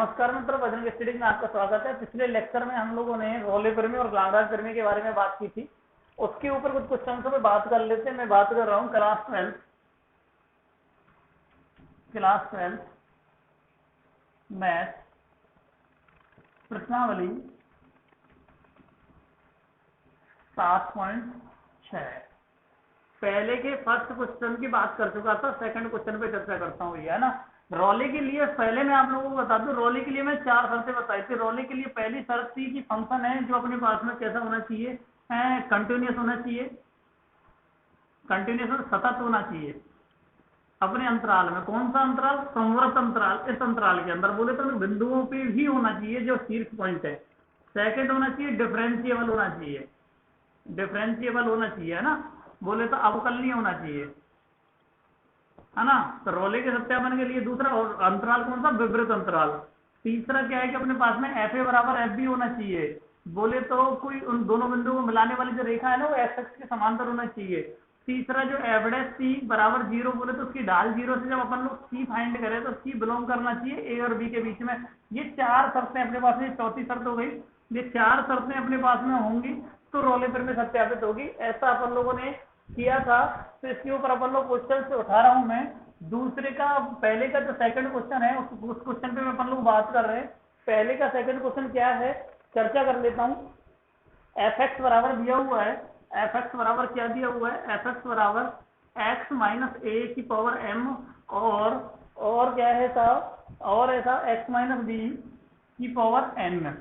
नमस्कार मित्रों, बजरंग स्टडीज में आपका स्वागत है। पिछले लेक्चर में हम लोगों ने रोले प्रमेय और लाग्रांज प्रमेय के बारे में बात की थी। उसके ऊपर कुछ क्वेश्चन पे बात कर लेते हैं। मैं बात कर रहा हूँ क्लास 12 मैथ प्रश्नावली 7.6। पहले के फर्स्ट क्वेश्चन की बात कर चुका था, सेकंड क्वेश्चन पे चर्चा करता हूँ भैया ना। रोले के लिए पहले मैं आप लोगों को बता दूं, रोले के लिए मैं 4 शर्तें बताई थी। रोले के लिए पहली शर्त थी कि फंक्शन है जो अपने पास में कैसा होना चाहिए, कंटिन्यूअस होना चाहिए, कंटिन्यूअस सतत होना चाहिए अपने अंतराल में। कौन सा अंतराल? संवृत अंतराल। इस अंतराल के अंदर बोले तो बिंदुओं पे ही होना चाहिए जो शीर्ष पॉइंट है। सेकंड होना चाहिए डिफरेंशिएबल होना चाहिए, डिफरेंशिएबल होना चाहिए है ना, बोले तो अवकलनीय होना चाहिए है ना। तो रोले के सत्यापन के लिए दूसरा और अंतराल कौन सा? विवृत अंतराल। तीसरा क्या है कि अपने पास में एफ ए बराबर एफ बी होना चाहिए। बोले तो कोई उन दोनों बिंदुओं को मिलाने वाली जो रेखा है ना वो एक्स एक्स के समांतर होना चाहिए। तीसरा जो एफ डैश सी बराबर 0, बोले तो उसकी ढाल 0 से जब अपन लोग सी फाइंड करें तो सी बिलोंग करना चाहिए ए और बी के बीच में। ये 4 शर्तें अपने पास में, चौथी शर्त हो गई। ये 4 शर्तें अपने पास में होंगी तो रोले प्रमेय सत्यापित होगी। ऐसा अपन लोगों ने किया था, तो इसके ऊपर अपन लोग क्वेश्चन से उठा रहा हूं मैं। दूसरे का, पहले का जो सेकंड क्वेश्चन है उस क्वेश्चन पे अपन लोग बात कर रहे हैं। पहले का सेकंड क्वेश्चन क्या है, चर्चा कर लेता हूं। एफ एक्स बराबर दिया हुआ है, एफ एक्स बराबर क्या दिया हुआ है? एफ एक्स बराबर एक्स माइनस ए की पावर एम और क्या है साहब, और ऐसा एक्स माइनस बी की पावर एन।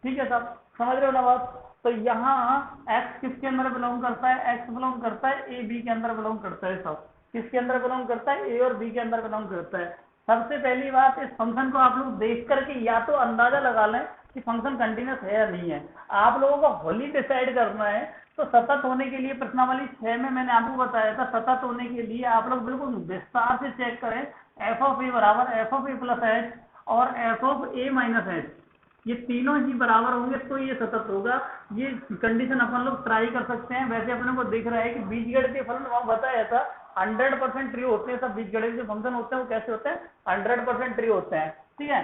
ठीक है साहब, समझ रहे हो ना बात? तो यहाँ x किसके अंदर बिलोंग करता है? x बिलोंग करता है ए बी के अंदर बिलोंग करता है। सब किसके अंदर बिलोंग करता है? ए और बी के अंदर बिलोंग करता है। सबसे पहली बात, इस फंक्शन को आप लोग देख करके या तो अंदाजा लगा लें कि फंक्शन कंटिन्यूस है या नहीं है। आप लोगों को होली डिसाइड करना है। तो सतत होने के लिए प्रश्नावली 6 में मैंने आपको बताया था, सतत होने के लिए आप लोग बिल्कुल विस्तार से चेक करें। एफ ऑफ ए बराबर F of A plus H और F of A minus H, ये तीनों ही बराबर होंगे तो ये सतत होगा। ये कंडीशन अपन लोग ट्राई कर सकते हैं। वैसे अपने को दिख रहा है कि बीजगणितीय फलन वहां बताया था 100% ट्रू होते हैं। सब बीजगणितीय जो फंक्शन होते हैं वो कैसे होते हैं? 100% ट्रू होते हैं। ठीक है।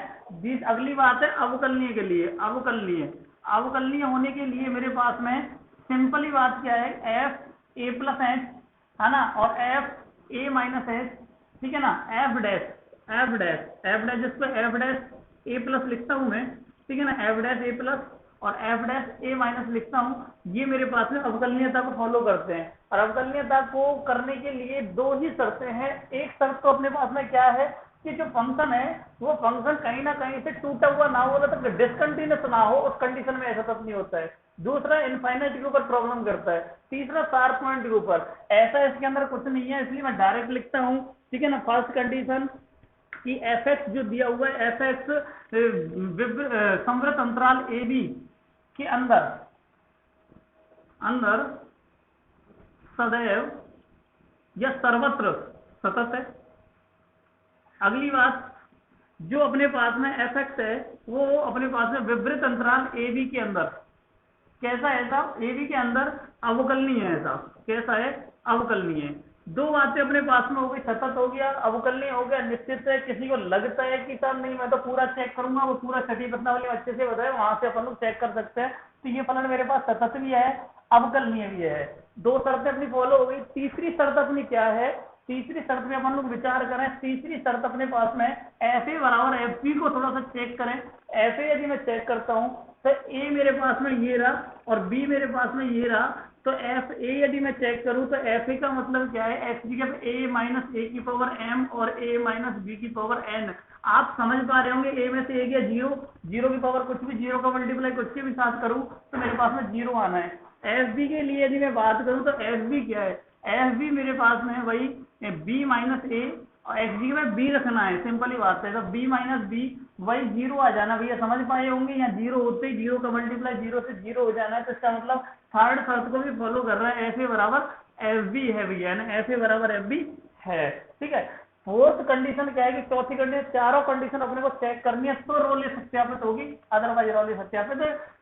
अगली बात है अवकलनीय के लिए। अवकलनीय होने के लिए मेरे पास में सिंपली बात क्या है, एफ ए प्लस एच है ना, और एफ ए माइनस एच। ठीक है ना। एफ डैश जिसको एफ डैश ए प्लस लिखता हूं मैं, ठीक है ना, एफ डैश ए प्लस और एफ डैश ए माइनस लिखता हूं। ये मेरे पास में अवकलनीयता को फॉलो करते हैं। और अवकलनीयता को करने के लिए 2 ही शर्तें हैं। एक शर्त तो अपने पास में क्या है कि जो फंक्शन है वो फंक्शन कहीं ना कहीं से टूटा हुआ ना हो, मतलब डिसकंटिन्यूअस ना हो, उस कंडीशन में ऐसा तब नहीं होता है। दूसरा इनफाइनाइट के ऊपर प्रॉब्लम करता है। तीसरा शार्प पॉइंट के ऊपर। ऐसा इसके अंदर कुछ नहीं है, इसलिए मैं डायरेक्ट लिखता हूं। ठीक है ना। फर्स्ट कंडीशन कि एफ एक्स जो दिया हुआ है, एफ एक्स संवृत अंतराल ए बी के अंदर सदैव या सर्वत्र सतत है। अगली बात, जो अपने पास में एफ एक्स है वो अपने पास में विवृत अंतराल ए बी के अंदर कैसा है साहब? ए बी के अंदर अवकलनीय है साहब। कैसा है? अवकलनीय है। 2 बातें अपने पास में हो गई, सतत हो गया, अवकलनीय हो गया। निश्चित है किसी को लगता है कि सर नहीं मैं तो पूरा चेक करूंगा, वो पूरा छठी प्रश्नावली अच्छे से बताए, वहां से अपन लोग चेक कर सकते हैं। तो ये फलन मेरे पास सतत भी है, अवकलनीय भी है। 2 शर्तें अपनी फॉलो हो गई। तीसरी शर्त अपनी क्या है? तीसरी शर्त में अपन लोग विचार करें। तीसरी शर्त अपने पास में एफ ए बराबर एफ बी को थोड़ा सा चेक करें। एफ ए यदि मैं चेक करता हूं तो ए मेरे पास में ये रहा और बी मेरे पास में ये रहा। तो एफ ए यदि मैं चेक करूं तो एफ ए का मतलब क्या है? एफ बी का ए माइनस ए की पावर एम और ए माइनस बी की पावर एन। आप समझ पा रहे होंगे, ए में से ए गया 0, 0 की पावर कुछ भी, 0 का मल्टीप्लाई कुछ के भी साथ करूं तो मेरे पास में 0 आना है। एफ बी के लिए यदि मैं बात करूं तो एफ बी क्या है? एफ बी मेरे पास में वही बी माइनस ए और एक्स बी में बी रखना है। सिंपल ही बात है। तो बी माइनस बी वही 0 आ जाना भैया, समझ पाए होंगे। यहाँ 0 होते ही 0 का मल्टीप्लाई 0 से 0 हो जाना है। तो इसका मतलब थर्ड शर्त को भी फॉलो कर रहा है। एफ ए बराबर एफ बी है भैया ना, एफ ए बराबर एफ बी है। ठीक है। फोर्थ कंडीशन क्या है कि चौथी कंडीशन, चारों कंडीशन अपने को चेक करनी है तो रोले सत्यापित होगी, अदरवाइज रोले सत्यापित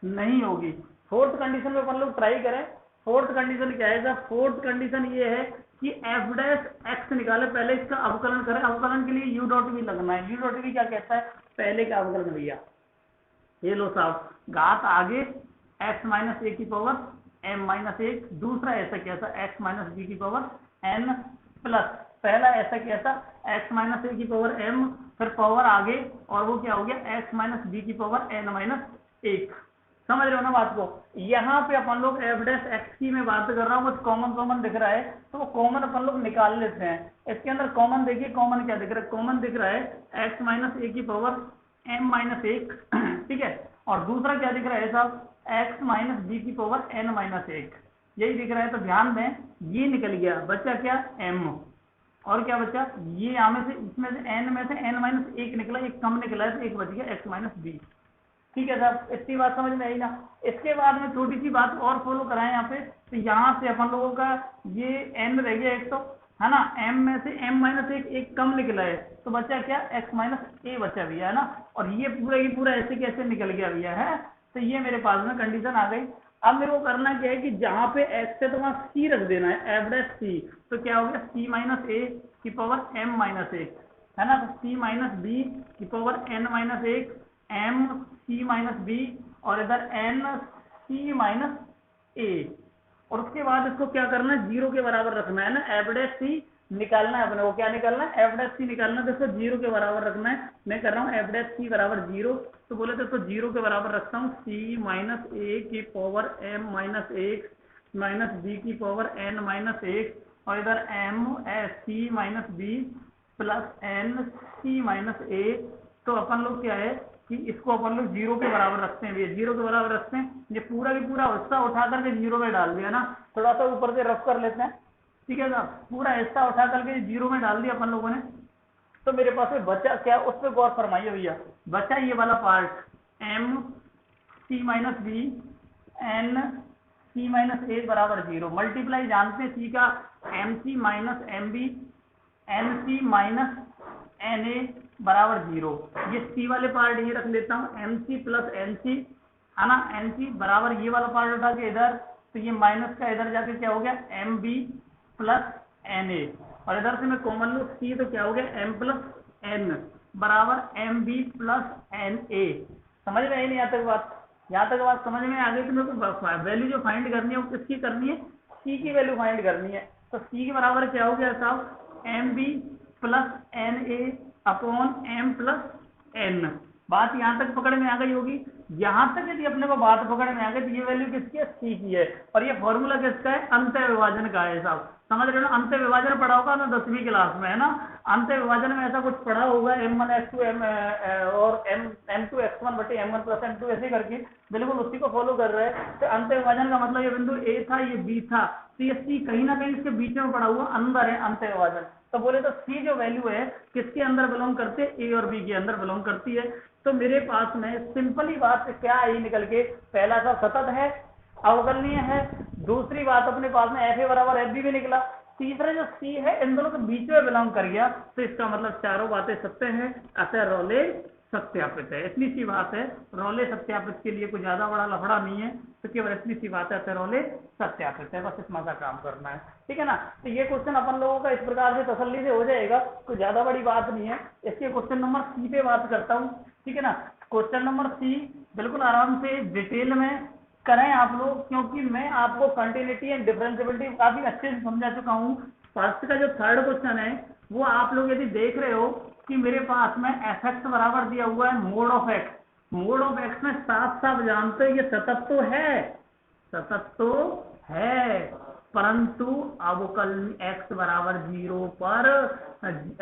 नहीं होगी। फोर्थ कंडीशन में अपन लोग ट्राई करें। फोर्थ कंडीशन क्या है? फोर्थ कंडीशन ये है कि एफ डैश एक्स निकाले, पहले इसका अवकलन करें। अवकलन के लिए यू डॉट वी लगना है। यू डॉट वी क्या कहता है? पहले का अवकलन भैया, ये लो साहब, घात आगे x माइनस ए की पावर m माइनस एक, दूसरा ऐसा कैसा x माइनस बी की पावर n प्लस, पहला ऐसा कैसा x माइनस ए की पावर m, फिर पावर आगे और वो क्या हो गया x माइनस बी की पावर n माइनस एक। समझ रहे हो ना बात को? यहाँ पे अपन लोग एफ डैश एक्स की मैं बात कर रहा हूँ, कुछ कॉमन दिख रहा है तो वो कॉमन अपन लोग निकाल लेते हैं। इसके अंदर कॉमन देखिए, कॉमन क्या दिख रहा है? कॉमन दिख रहा है एक्स माइनस ए की पावर m माइनस एक, ठीक है, और दूसरा क्या दिख रहा है साहब? x माइनस बी की पावर n माइनस एक, यही दिख रहा है। तो ध्यान दें, ये निकल गया, बच्चा क्या? m, और क्या बच्चा? ये यहाँ में से, इसमें से n में से n माइनस एक निकला, एक कम निकला है तो एक बच गया x माइनस बी। ठीक है साहब, इतनी बात समझ में आई ना? इसके बाद में छोटी सी बात और फॉलो कराएं यहाँ पे, तो यहाँ से अपन लोगों का ये n रह गया एक, तो है ना, m में से m माइनस एक कम निकला है तो बच्चा क्या? x माइनस ए बचा भैया, है ना, और ये पूरा ही पूरा ऐसे कैसे निकल गया भैया, है। तो ये मेरे पास में कंडीशन आ गई। अब मेरे को करना क्या है कि जहाँ पे x है तो वहाँ c रख देना है, एफ डैश c, तो क्या हो गया? c माइनस ए की पावर m माइनस एक, है ना, तो c माइनस बी की पावर n माइनस एक, m c माइनस बी, और इधर n c माइनस ए, और उसके बाद इसको क्या करना है? जीरो के बराबर रखना है ना, एफ डैश सी निकालना है अपने को। क्या निकालना है? एफ डैश सी निकालना है, तो इसको जीरो के बराबर रखना है। मैं कर रहा हूँ एफ डैश सी बराबर जीरो, तो बोले तो इसको जीरो के बराबर रखता हूँ, सी माइनस ए की पावर m माइनस एक माइनस बी की पावर n माइनस एक, और इधर m सी माइनस बी प्लस n सी माइनस ए। तो अपन लोग क्या है कि इसको अपन लोग जीरो के बराबर रखते हैं, ये जीरो के बराबर रखते हैं। ये पूरा की पूरा हिस्सा उठा करके जीरो में डाल दिया ना, थोड़ा सा ऊपर से रफ कर लेते हैं, ठीक है ना, पूरा हिस्सा उठा करके जीरो में डाल दिया अपन लोगों ने। तो मेरे पास में बचा क्या? उस पर गौर फरमाइए भैया, बचा ये वाला part m c minus B n c minus A बराबर जीरो, मल्टीप्लाई जानते हैं c का, M C minus M B N C minus N A बराबर जीरो। ये सी वाले पार्ट ये रख लेता हूँ, M C plus N C, है ना, एन सी बराबर ये वाला पार्ट उठा के इधर, तो ये माइनस का इधर जाके क्या हो गया? M B plus N A, और इधर से मैं कॉमन लूँ सी, तो क्या हो गया? एम प्लस एन बराबर M B plus N A. समझ में आई नहीं यहाँ तक बात? यहाँ तक बात समझ में आ गई? तो मेरे को वैल्यू जो फाइंड करनी है वो किसकी करनी है? सी की वैल्यू फाइंड करनी है। तो सी के बराबर क्या हो गया साहब? M B plus N A upon M plus N. बात यहाँ तक पकड़ में आ गई होगी। यहाँ तक यदि अपने को बात पकड़ में आ गई तो ये वैल्यू किसकी है? सी की है, और ये फॉर्मूला किसका है? अंत्य विभाजन का है साहब। समझ रहे हो ना? अंत्य विभाजन पढ़ा होगा ना 10वीं क्लास में, है ना, अंत्य विभाजन में ऐसा कुछ पढ़ा होगा, m1 x2 और m2 x1 बटे m1 प्लस m2 ऐसे करके, बिल्कुल उसी को फॉलो कर रहे हैं। तो अंत्य विभाजन का मतलब ये बिंदु a था, ये b था, तो ये c कहीं ना कहीं इसके बीच में पड़ा हुआ अंदर है अंत्य विभाजन। तो बोले तो c जो वैल्यू है किसके अंदर बिलोंग करते है? a और b के अंदर बिलोंग करती है। तो मेरे पास में सिंपली बात क्या आई निकल के? पहला सा सतत है, अवकलनीय है, दूसरी बात अपने पास में एफ ए बराबर एफ बी भी निकला, तीसरा जो सी है इन दोनों के बीच में बिलोंग कर गया। तो इसका मतलब चारों बातें सत्य हैं, अतः रोले सत्यापित है। इतनी सी बात है, रोले सत्यापित के लिए कोई ज्यादा बड़ा लफड़ा नहीं है, तो केवल इतनी सी बात है, अतः रोले सत्यापित है, बस इतना सा काम करना है, ठीक है ना। तो ये क्वेश्चन अपन लोगों का इस प्रकार से तसल्ली से हो जाएगा, कोई ज्यादा बड़ी बात नहीं है। इसके क्वेश्चन नंबर सी पे बात करता हूँ, ठीक है ना। क्वेश्चन नंबर सी बिल्कुल आराम से डिटेल में करें आप लोग, क्योंकि मैं आपको कंटिन्यूटी एंड डिफरेंशिएबिलिटी काफी अच्छे से समझा चुका हूँ। फर्स्ट का जो थर्ड क्वेश्चन है वो आप लोग यदि देख रहे हो कि मेरे पास में एफ एक्स बराबर दिया हुआ है mode of x, mode of x में साफ साफ जानते हो ये सतत तो है, सतत तो है, परंतु अवकल x बराबर 0 पर,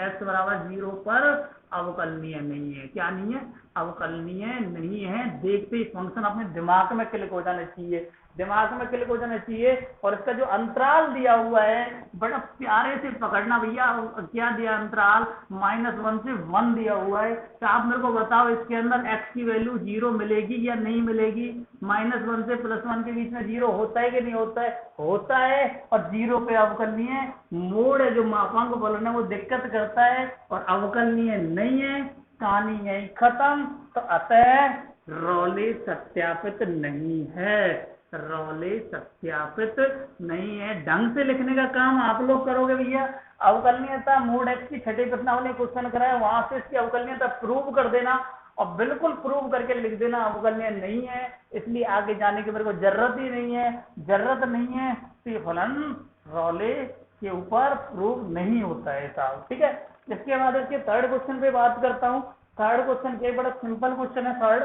x बराबर 0 पर अवकलनीय नहीं है। क्या नहीं है? अवकलनीय नहीं है। देखते ही फंक्शन अपने दिमाग में क्लिक हो जाना चाहिए, दिमाग में क्लिक हो जाना चाहिए। और इसका जो अंतराल दिया हुआ है बड़ा प्यारे से पकड़ना भैया। क्या दिया अंतराल? -1 से 1 दिया हुआ है। तो आप मेरे को बताओ इसके अंदर x की वैल्यू 0 मिलेगी या नहीं मिलेगी? -1 से +1 के बीच में 0 होता है कि नहीं होता है? होता है। और 0 पे अवकलनीय मोड है, जो मापांक बोलना वो दिक्कत करता है, और अवकलनीय नहीं है, कहानी यही खत्म। तो अतः रोले सत्यापित नहीं है, रोले सत्यापित नहीं है। ढंग से लिखने का काम आप लोग करोगे भैया। अवकलनीयता मोड एक्स की छठे प्रश्नावली क्वेश्चन कराए, वहां से इसकी अवकलनीयता प्रूव कर देना, और बिल्कुल प्रूव करके लिख देना अवकलनीय नहीं है, इसलिए आगे जाने की मेरे को जरूरत ही नहीं है, जरूरत नहीं है, तो ये फलन रॉले के ऊपर प्रूव नहीं होता है साहब, ठीक है। इसके बाद इसके थर्ड क्वेश्चन पे बात करता हूँ। थर्ड क्वेश्चन के बड़ा सिंपल क्वेश्चन है थर्ड,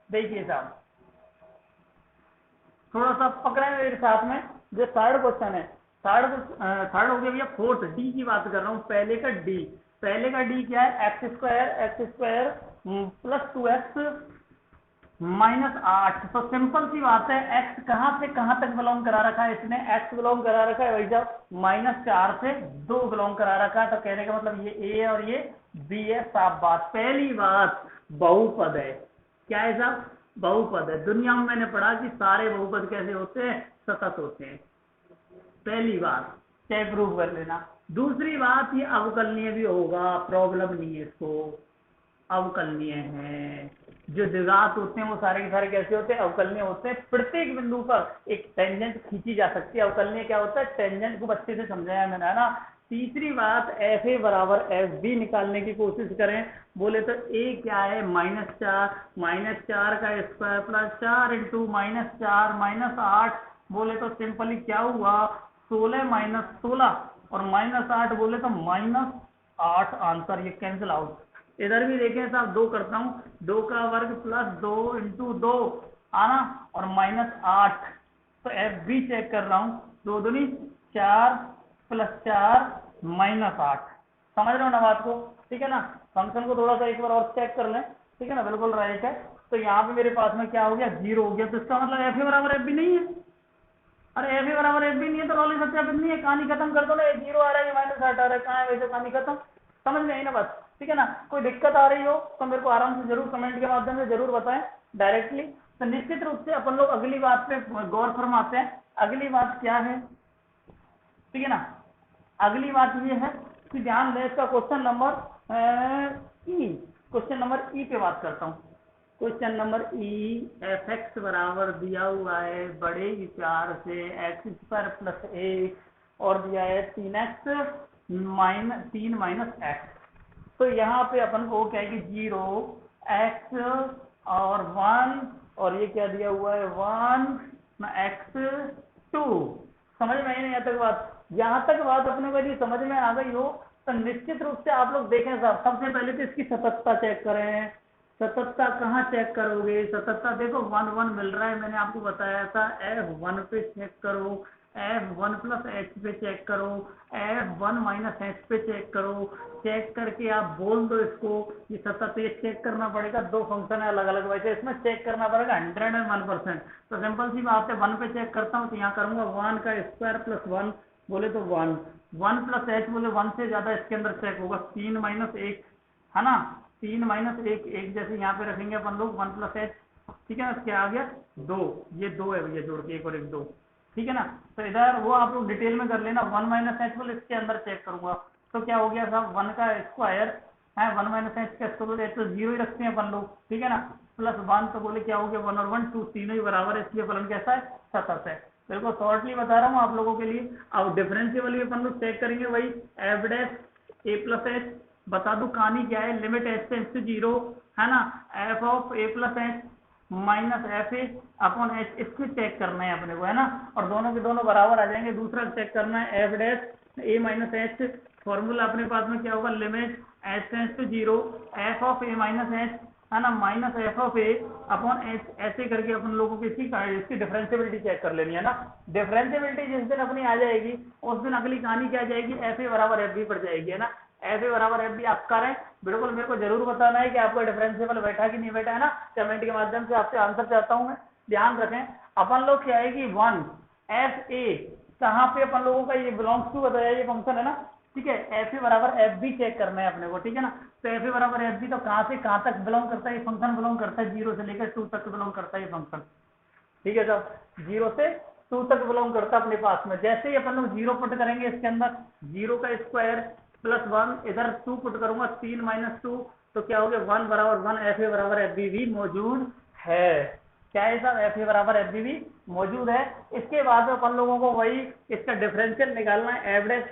देखिए साहब थोड़ा सा पकड़े मेरे साथ में, जो थर्ड क्वेश्चन है, थर्ड हो गया भैया फोर्थ, डी की बात कर रहा हूँ। पहले का डी क्या है, x square plus 2x minus 8। तो सिंपल सी बात है, x कहां से कहां तक बिलोंग करा रखा है इसने, x बिलोंग करा रखा है भाई साहब -4 से 2 बिलोंग करा रखा है। तो कहने का मतलब ये a है और ये b है, साफ बात। पहली बात बहुपद है, क्या है साहब, बहुपद है। दुनिया में मैंने पढ़ा कि सारे बहुपद कैसे होते हैं, सतत होते हैं, पहली बात, चाहे प्रूव कर लेना। दूसरी बात, ये अवकलनीय भी होगा, प्रॉब्लम नहीं है इसको, अवकलनीय है। जो द्विघात होते हैं वो सारे के सारे कैसे होते हैं, अवकलनीय होते हैं। प्रत्येक बिंदु पर एक टेंजेंट खींची जा सकती है। अवकलनीय क्या होता है, टेंजेंट को अच्छे से समझाया मैंने, है ना। तीसरी बात, एफ ए बराबर एफ बी निकालने की कोशिश करें, बोले तो ए क्या है, -4 का स्क्वायर प्लस 4 इंटू -4 -8, बोले तो सिंपली क्या हुआ, 16 - 16 और -8 बोले तो -8 आंसर, ये कैंसिल आउट। इधर भी देखें साहब, 2 करता हूँ, 2 का वर्ग प्लस 2 इंटू 2 आना और -8, तो एफ बी चेक कर रहा हूँ, 2 दूनी 4 प्लस 4 -8। समझ रहे हो ना बात को, ठीक है ना। फंक्शन को थोड़ा सा एक बार और चेक कर लें, ठीक है ना, बिल्कुल राइट है। तो यहाँ पे मेरे पास में क्या हो गया, 0 हो गया। तो इसका मतलब एफ ए बराबर एफ बी नहीं है। अरे एफ ए बराबर एफ बी नहीं है तो रॉली सत्यापित नहीं है, कहानी खत्म कर दो ना। 0 आ रहा है, -8 आ रहा है, कहाँ है वैसे कहानी खत्म। समझ में आई ना बात, ठीक है ना। कोई दिक्कत आ रही हो तो मेरे को आराम से जरूर कमेंट के माध्यम से जरूर बताएं डायरेक्टली। तो निश्चित रूप से अपन लोग अगली बात पे गौर फरमाते हैं। अगली बात क्या है, ठीक है ना, अगली बात ये है कि ध्यान दें, इसका क्वेश्चन नंबर ई पे बात करता हूँ। क्वेश्चन नंबर ई, एफ एक्स बराबर दिया हुआ है बड़े विचार से एक्स स्क्वायर प्लस 1 और दिया है 3 माइनस एक्स। तो यहाँ पे अपन को क्या है कि 0 x और 1 और ये क्या दिया हुआ है 1 x 2। समझ में आई ना यहाँ तक बात, यहाँ तक बात अपने को यदि समझ में आ गई हो तो निश्चित रूप से आप लोग देखें साहब, सबसे पहले तो इसकी सततता चेक करें। सततता कहाँ चेक करोगे, सततता देखो 1 1 मिल रहा है, मैंने आपको बताया था F1 पे चेक करो, F1 प्लस H पे चेक करो, F1 माइनस H पे चेक करो। चेक करके आप बोल दो इसको, ये सतत, ये चेक करना पड़ेगा, 2 फंक्शन है अलग अलग, वैसे इसमें चेक करना पड़ेगा 101%। तो सिंपल सी बात है, 1 पे चेक करता हूँ तो यहाँ करूंगा 1 का स्क्वायर प्लस 1 बोले तो 1 प्लस H बोले 1 से ज्यादा इसके अंदर चेक होगा, 3 माइनस 1 है ना, 3 माइनस 1 1 जैसे यहाँ पे रखेंगे अपन लोग 1 प्लस एच, ठीक है ना, क्या आ गया 2, ये 2 है भैया जोड़ के 1 और 1 2, ठीक है ना। तो इधर वो आप लोग डिटेल में कर लेना, 1 माइनस एच बोले इसके अंदर चेक करूंगा तो क्या हो गया साहब 1 का स्क्वायर है, 1 माइनस एच का स्क्वायर तो 0 ही रखते हैं अपन लोग, ठीक है ना, प्लस 1 तो बोले क्या हो गया 1 और 1 2 तीनों ही बराबर है, इसलिए फलन कैसा है सतत है। बिल्कुल शॉर्टली बता रहा हूँ आप लोगों के लिए। अब डिफरेंशियल भी अपन लोग चेक करेंगे, वही एफ डैश ए प्लस एच, बता दू कहानी क्या है, लिमिट एच टेंड्स टू 0 है ना, F of A plus H minus F A upon H, इसको चेक करना है अपने को, है ना, और दोनों के दोनों बराबर आ जाएंगे। दूसरा चेक करना है F dash A minus H, formula अपने पास में क्या होगा, limit H tends to 0 F of A minus H है ना, minus F of A upon H, ऐसे करके अपन लोगों की इसकी डिफरेंशियबिलिटी चेक कर लेनी है ना। डिफरेंशियबिलिटी जिस दिन अपनी आ जाएगी उस दिन अगली कहानी क्या जाएगी, एफ ए बराबर एफ बी पड़ जाएगी, है ना। एफ ए बराबर एफ बी आप करें, बिल्कुल मेरे को जरूर बताना है कि आपको डिफरेंशियबल बैठा कि नहीं बैठा, है ना, कमेंट के माध्यम से आपसे आंसर चाहता हूं मैं। ध्यान रखें अपन लोग क्या है कि 1 एफ ए कहाँ पे अपन लोगों का ये बिलोंग्स टू बताया, ये फंक्शन है ना, ठीक है। एफ ए बराबर एफ बी चेक करना है अपने को, ठीक है ना। तो एफ ए बराबर एफ बी तो कहाँ से कहाँ तक बिलोंग करता है, ये फंक्शन बिलोंग करता है 0 से लेकर 2 तक बिलोंग करता है ये फंक्शन, ठीक है साहब, 0 से 2 तक बिलोंग करता है अपने पास में। जैसे ही अपन लोग 0 पुट करेंगे इसके अंदर, 0 का स्क्वायर प्लस 1 इधर 2 पुट करूंगा, 3 माइनस 2 तो क्या हो गया 1 बराबर 1, एफ ए बराबर एफ बी भी मौजूद है। क्या है साहब, एफ ए बराबर एफ बी भी मौजूद है। इसके बाद अपन लोगों को वही इसका डिफरेंशियल निकालना है, एवरेज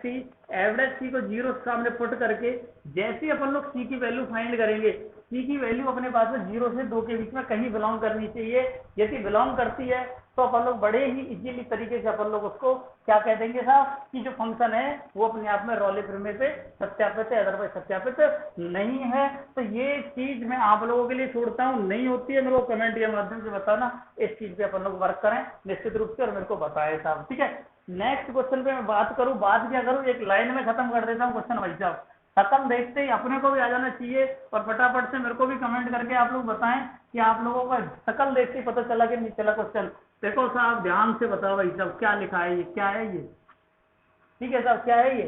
सी को 0 सामने पुट करके जैसे ही अपन लोग सी की वैल्यू फाइंड करेंगे सी की वैल्यू अपने पास में 0 से 2 के बीच में कहीं बिलोंग करनी चाहिए। यदि बिलोंग करती है तो अपन लोग बड़े ही इजीली तरीके से अपन लोग उसको क्या कह देंगे साहब कि जो फंक्शन है वो अपने आप में रॉले प्रमेय पे सत्यापित है, अदरवाइज सत्यापित नहीं है। तो ये चीज मैं आप लोगों के लिए छोड़ता हूँ, नहीं होती है मेरे को कमेंट के माध्यम से बताना, इस चीज पे अपन लोग वर्क करें निश्चित रूप से और मेरे को बताए साहब, ठीक है। नेक्स्ट क्वेश्चन पे मैं बात करूं, बात क्या करूं, एक लाइन में खत्म कर देता हूं क्वेश्चन भाई साहब। खत्म देखते ही अपने को भी आ जाना चाहिए और फटाफट से मेरे को भी कमेंट करके आप लोग बताएं कि आप लोगों का शकल देखते ही पता चला कि नहीं चला क्वेश्चन। देखो साहब ध्यान से बताओ भाई साहब क्या लिखा है, ये क्या है ये, ठीक है साहब क्या है ये,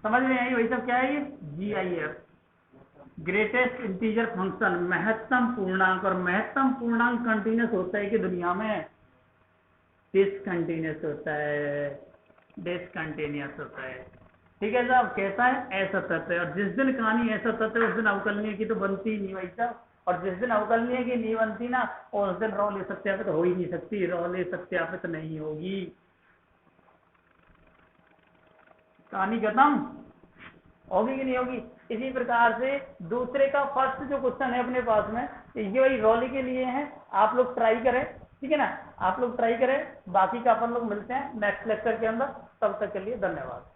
समझ में आई भाई साहब क्या है ये, GIF ग्रेटेस्ट इंटीजर फंक्शन, महत्तम पूर्णांक। और महत्तम पूर्णांक कंटिन्यूस होता है कि दुनिया में डिसकंटिन्यूस होता है, डिसकंटिन्यूस होता है, ठीक है साहब। कैसा है, असतत है। और जिस दिन कहानी असतत है उस दिन अवकलनीय की तो बनती ही नहीं भाई साहब, और जिस दिन अवकलनीय की नहीं बनती ना उस दिन रॉले सत्यापित हो ही नहीं सकती, रॉले सत्यापित नहीं होगी। कहानी खत्म होगी कि नहीं होगी। इसी प्रकार से दूसरे का फर्स्ट जो क्वेश्चन है अपने पास में ये वही रॉली के लिए है, आप लोग ट्राई करें, ठीक है ना, आप लोग ट्राई करें। बाकी का अपन लोग मिलते हैं नेक्स्ट लेक्चर के अंदर, तब तक के लिए धन्यवाद।